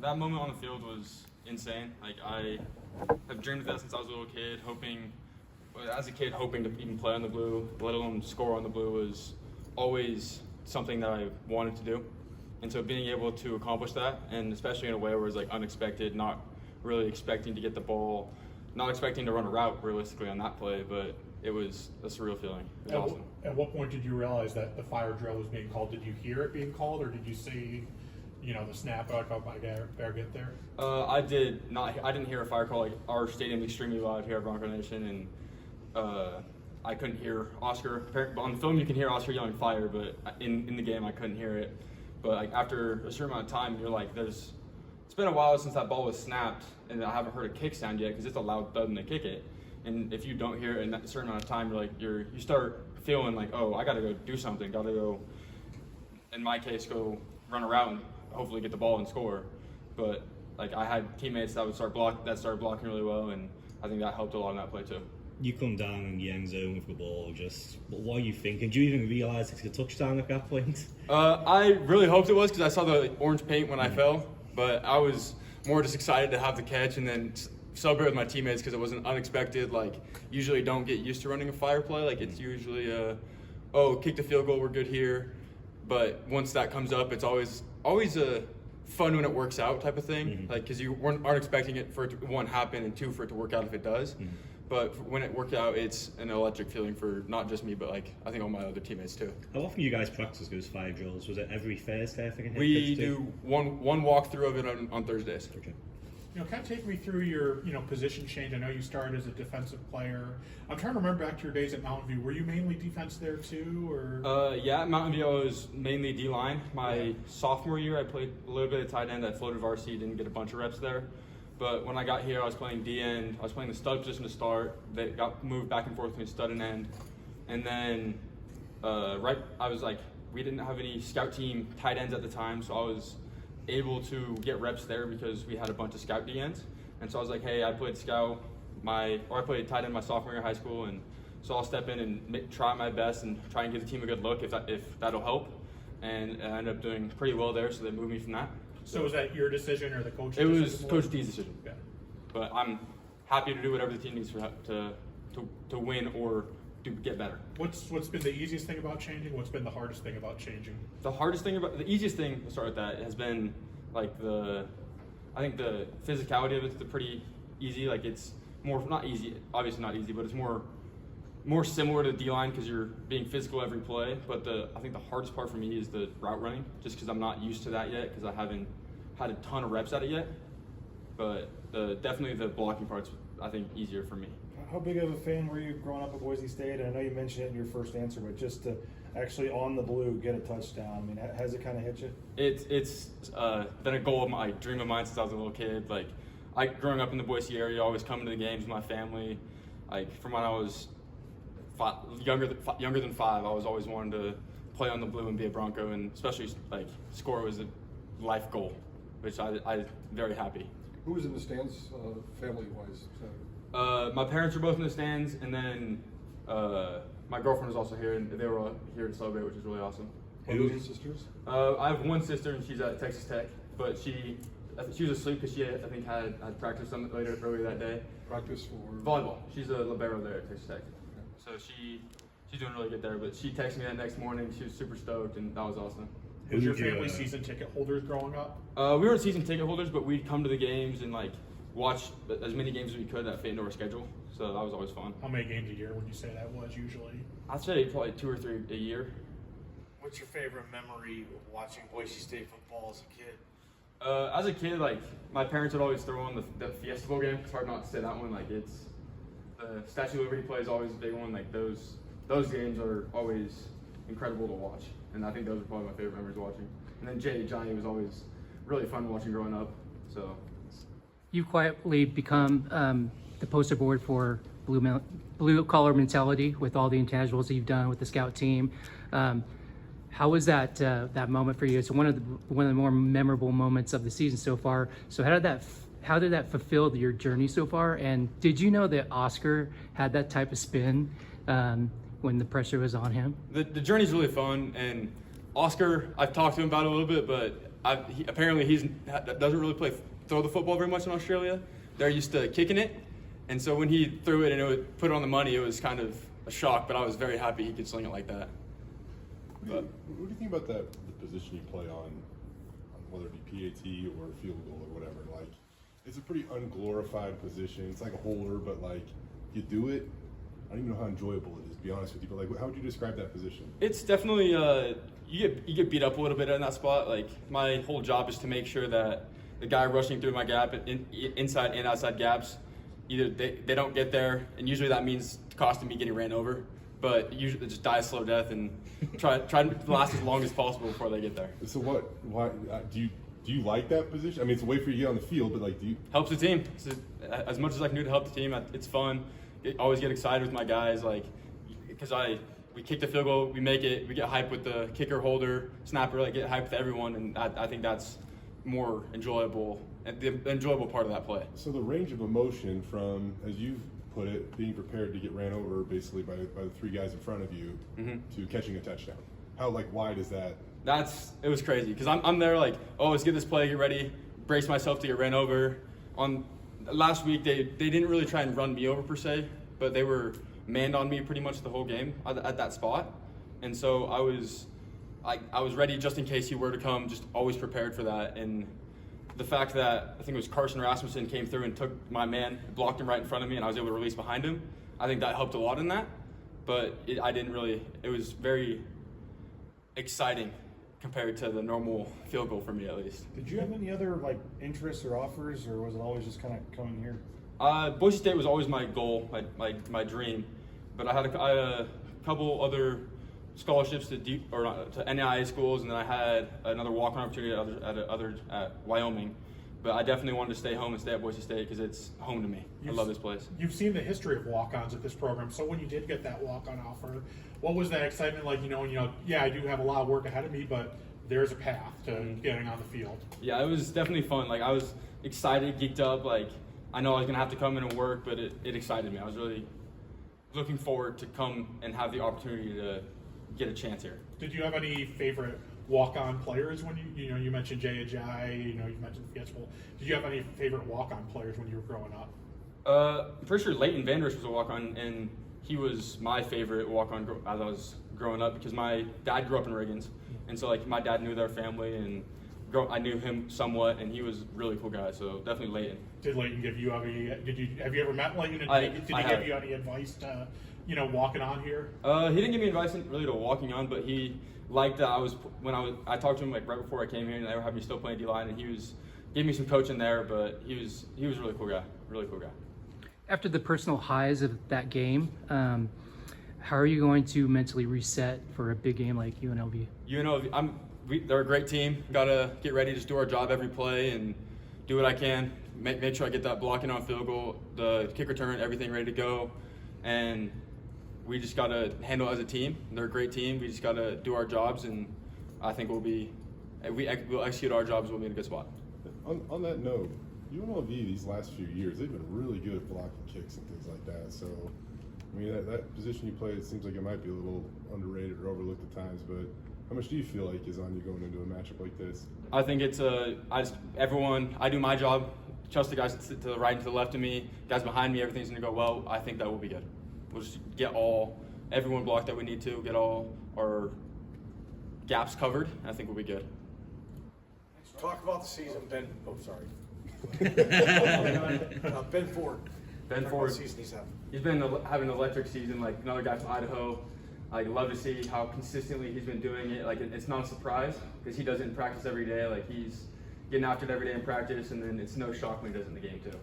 that moment on the field was insane. Like, I have dreamed of that since I was a little kid, hoping to even play on the blue, let alone score on the blue, was always something that I wanted to do. And so being able to accomplish that, and especially in a way where it was like unexpected, not really expecting to get the ball, not expecting to run a route realistically on that play, but it was a surreal feeling. It was awesome. At what point did you realize that the fire drill was being called? Did you hear it being called, or did you see, the snap, like, oh, I better get there? I didn't hear a fire call. Like, our stadium's extremely loud here at Bronco Nation, and I couldn't hear Oscar. On the film, you can hear Oscar yelling fire, but in the game, I couldn't hear it. But like, after a certain amount of time, you're like, it's been a while since that ball was snapped, and I haven't heard a kick sound yet because it's a loud thud when they kick it. And if you don't hear it in a certain amount of time, you start feeling like, oh, I got to go do something. Got to go, in my case, go run around and hopefully get the ball and score. But like, I had teammates that started blocking really well, and I think that helped a lot in that play too. You come down in the end zone with the ball, what are you thinking? Do you even realise it's a touchdown at that point? I really hoped it was because I saw the orange paint when I fell, but I was more just excited to have the catch and then celebrate with my teammates because it was an unexpected, like, usually don't get used to running a fire play. Like, it's usually, kick the field goal, we're good here. But once that comes up, it's always a fun when it works out type of thing. Like, because you aren't expecting it for it to, one, happen, and two, for it to work out if it does. But when it worked out, it's an electric feeling for not just me, but like, I think all my other teammates too. How often do you guys practice those fire drills? Was it every Thursday, I think? We do one walkthrough of it on Thursdays. Okay. Kind of take me through your, position change. I know you started as a defensive player. I'm trying to remember back to your days at Mountain View. Were you mainly defense there too, or? Yeah, at Mountain View I was mainly D-line. My sophomore year, I played a little bit of tight end. I floated varsity, didn't get a bunch of reps there. But when I got here, I was playing D-end. I was playing the stud position to start. They got moved back and forth between stud and end. And then we didn't have any scout team tight ends at the time, so I was able to get reps there because we had a bunch of scout D-ends. And so I was like, hey, I played I played tight end my sophomore year of high school, and so I'll step in and try my best and try and give the team a good look if that'll help. And I ended up doing pretty well there, so they moved me from that. So was that your decision or the coach's decision? It decision? was Coach D's decision. Okay. But I'm happy to do whatever the team needs to win or to get better. What's been the easiest thing about changing? What's been the hardest thing about changing? The easiest thing to start with that has been like I think the physicality of it's pretty easy. Like, it's more, not easy, obviously not easy, but it's more similar to D-line because you're being physical every play. But I think the hardest part for me is the route running, just because I'm not used to that yet because I haven't had a ton of reps at it yet. But definitely the blocking part's, I think, easier for me. How big of a fan were you growing up at Boise State? And I know you mentioned it in your first answer, but just to actually on the blue get a touchdown, I mean, has it kind of hit you? It's been a goal of my dream of mine since I was a little kid. Like, growing up in the Boise area, always coming to the games with my family. Like, from when I was younger than 5, I was always wanting to play on the blue and be a Bronco, and especially like score was a life goal, which I'm very happy. Who was in the stands, family-wise? My parents were both in the stands, and then my girlfriend was also here, and they were all here to celebrate, which is really awesome. Brothers and sisters? I have one sister, and she's at Texas Tech, but she was asleep because she I think had practice earlier that day. Practice for? Volleyball. She's a libero there at Texas Tech. So she's doing really good there, but she texted me that next morning. She was super stoked, and that was awesome. Was your family season ticket holders growing up? We weren't season ticket holders, but we'd come to the games and like watch as many games as we could that fit into our schedule. So that was always fun. How many games a year would you say that was usually? I'd say probably 2 or 3 a year. What's your favorite memory of watching Boise State football as a kid? As a kid, like, my parents would always throw on the Fiesta Bowl game. It's hard not to say that one. Like, it's the Statue of Liberty play is always a big one. Like, those games are always incredible to watch, and I think those are probably my favorite memories watching. And then Johnny was always really fun watching growing up. So you've quietly become the poster board for blue collar mentality with all the intangibles that you've done with the scout team. How was that moment for you? It's one of the more memorable moments of the season so far. So how did that fulfill your journey so far? And did you know that Oscar had that type of spin when the pressure was on him? The journey's really fun, and Oscar, I've talked to him about it a little bit, but apparently he doesn't really throw the football very much in Australia. They're used to kicking it, and so when he threw it and put it on the money, it was kind of a shock. But I was very happy he could sling it like that. What do you think about the position you play on whether it be PAT or field goal or whatever? Like, it's a pretty unglorified position. It's like a holder, but like you do it. I don't even know how enjoyable it is, to be honest with you. But like, how would you describe that position? It's definitely you get beat up a little bit in that spot. Like, my whole job is to make sure that the guy rushing through my gap, inside and outside gaps, either they don't get there, and usually that means costing me getting ran over. But usually they just die a slow death and try to last as long as possible before they get there. So why do you like that position? I mean, it's a way for you to get on the field, but like, do you? Helps the team. As much as I can do to help the team, it's fun. I always get excited with my guys, like, because we kick the field goal, we make it, we get hyped with the kicker, holder, snapper, like, get hyped with everyone, and I think that's more enjoyable, and the enjoyable part of that play. So the range of emotion from, as you've put it, being prepared to get ran over basically by the three guys in front of you to catching a touchdown. How wide is that? It was crazy, because I'm there like, oh, let's get this play, get ready, brace myself to get ran over. On last week, they didn't really try and run me over per se, but they were manned on me pretty much the whole game at that spot, and so I was ready just in case he were to come, just always prepared for that. And the fact that I think it was Carson Rasmussen came through and took my man, blocked him right in front of me, and I was able to release behind him, I think that helped a lot in that. But it was very exciting compared to the normal field goal for me, at least. Did you have any other like interests or offers, or was it always just kind of coming here? Boise State was always my goal, my dream, but I had a couple other scholarships to NAIA schools, and then I had another walk-on opportunity at Wyoming. But I definitely wanted to stay home and stay at Boise State because it's home to me. I love this place. You've seen the history of walk-ons at this program. So when you did get that walk-on offer, what was that excitement like? Yeah, I do have a lot of work ahead of me, but there's a path to getting on the field. Yeah, it was definitely fun. Like, I was excited, geeked up. Like, I know I was gonna have to come in and work, but it excited me. I was really looking forward to come and have the opportunity to get a chance here. Did you have any favorite walk-on players when you mentioned Jay Ajayi, you mentioned Fitzgerald? Did you have any favorite walk-on players when you were growing up? I'm pretty sure Leighton Vanderish was a walk-on, and he was my favorite walk-on as I was growing up because my dad grew up in Riggins, and so like my dad knew their family, and I knew him somewhat, and he was a really cool guy. So definitely Leighton. Did Leighton give you any? Have you ever met Leighton? Did he give you any advice to walking on here? He didn't give me advice really to walking on, but he liked that I talked to him like right before I came here, and they were having me still playing D-line, and he gave me some coaching there, but he was a really cool guy. After the personal highs of that game, how are you going to mentally reset for a big game like UNLV? UNLV, they're a great team. Gotta get ready, just do our job every play and do what I can. Make sure I get that blocking on field goal, the kick return, everything ready to go, and we just gotta handle it as a team. They're a great team. We just gotta do our jobs, and I think we'll execute our jobs. We'll be in a good spot. On that note, UNLV these last few years, they've been really good at blocking kicks and things like that. So, I mean, that position you play, it seems like it might be a little underrated or overlooked at times. But how much do you feel like is on you going into a matchup like this? I think it's I do my job. Trust the guys to the right and to the left of me, guys behind me. Everything's gonna go well. I think that will be good. We'll just get everyone blocked that we need to, get all our gaps covered. I think we'll be good. Talk about the season, Ben. Oh, sorry. Ben Ford. Ben Talk Ford. about the season he's having. He's been having an electric season, like another guy from Idaho. I love to see how consistently he's been doing it. Like, it's not a surprise because he does it in practice every day. Like, he's getting after it every day in practice, and then it's no shock when he does it in the game too.